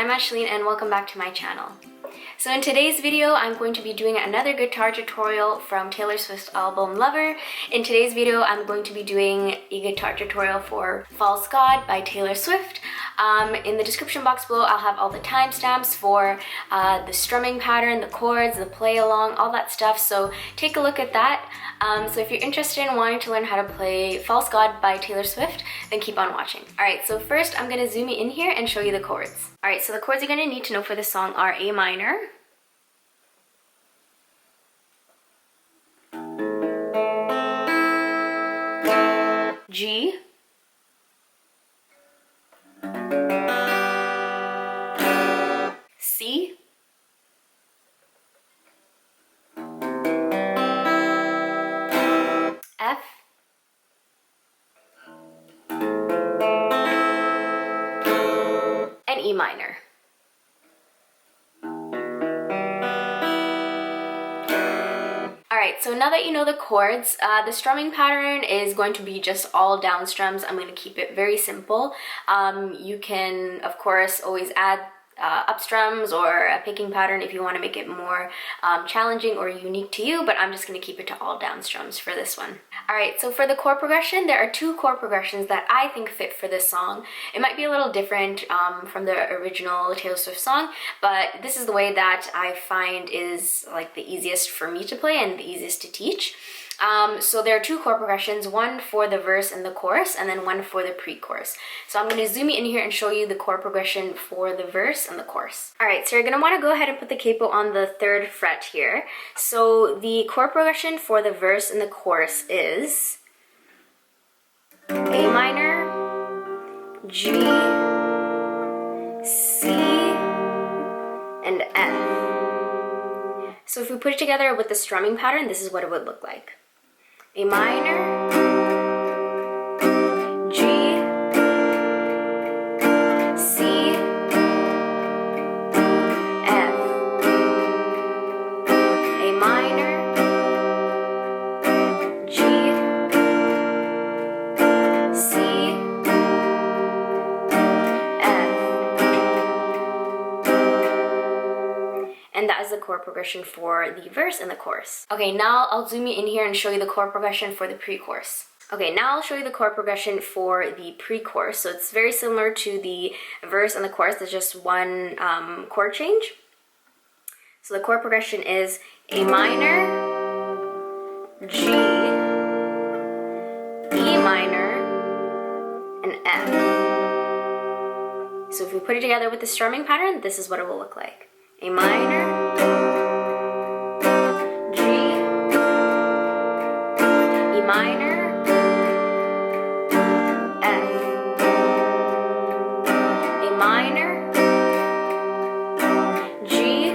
I'm Ashleen and welcome back to my channel. So in today's video, I'm going to be doing another guitar tutorial from Taylor Swift's album Lover. In today's video, I'm going to be doing a guitar tutorial for False God by Taylor Swift. In the description box below, I'll have all the timestamps for the strumming pattern, the chords, the play along, all that stuff. So take a look at that. So if you're interested in wanting to learn how to play False God by Taylor Swift, then keep on watching. Alright, so first I'm going to zoom in here and show you the chords. Alright, so the chords you're going to need to know for this song are A minor, G, C, F, and E minor. Alright, so now that you know the chords, the strumming pattern is going to be just all down strums. I'm going to keep it very simple. You can, of course, always add up strums or a picking pattern if you want to make it more challenging or unique to you, but I'm just going to keep it to all down strums for this one. Alright, so for the chord progression, there are two chord progressions that I think fit for this song. It might be a little different from the original Taylor Swift song, but this is the way that I find is like the easiest for me to play and the easiest to teach. So there are two chord progressions, one for the verse and the chorus, and then one for the pre-chorus. So I'm going to zoom in here and show you the chord progression for the verse and the chorus. Alright, so you're going to want to go ahead and put the capo on the 3rd fret here. So the chord progression for the verse and the chorus is A minor, G, C, and F. So if we put it together with the strumming pattern, this is what it would look like. A minor, G, C, F, A minor, G, C, F. And that is the chord progression for the verse and the chorus. Okay, now I'll zoom in here and show you the chord progression for the pre-chorus. Okay, now I'll show you the chord progression for the pre-chorus. So it's very similar to the verse and the chorus. There's just one chord change. So the chord progression is A minor, G, E minor, and F. So if we put it together with the strumming pattern, this is what it will look like. A minor, G, E minor, F, A minor, G, E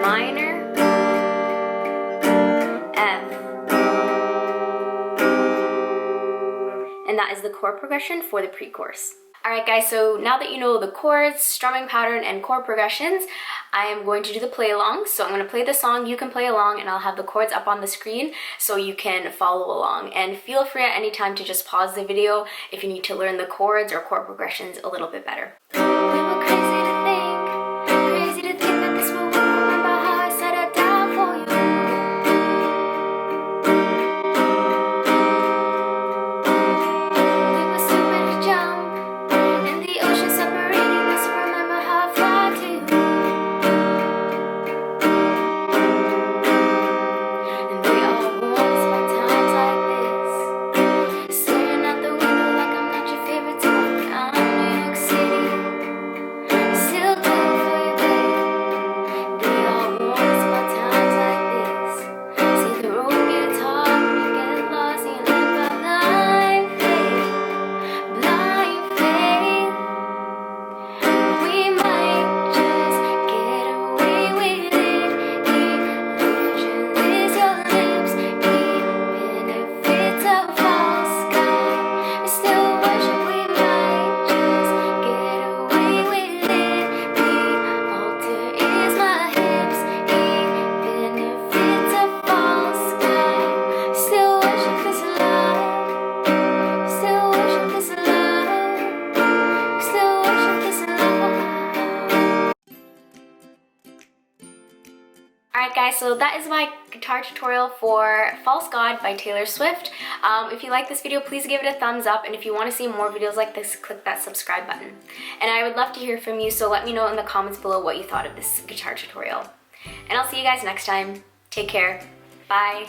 minor, F. And that is the chord progression for the pre-chorus. Alright guys, so now that you know the chords, strumming pattern, and chord progressions, I am going to do the play along. So I'm going to play the song, you can play along, and I'll have the chords up on the screen so you can follow along. And feel free at any time to just pause the video if you need to learn the chords or chord progressions a little bit better. We were crazy to think that this would work. Remember how I said I'd die for you? We were stupid to jump. The ocean separating us, remember how I fly to you. And we all once by times like this, staring out the window like I'm not your favorite type. I'm New York City. Alright guys, so that is my guitar tutorial for False God by Taylor Swift. If you like this video, please give it a thumbs up, and if you want to see more videos like this, click that subscribe button. And I would love to hear from you, so let me know in the comments below what you thought of this guitar tutorial. And I'll see you guys next time. Take care. Bye.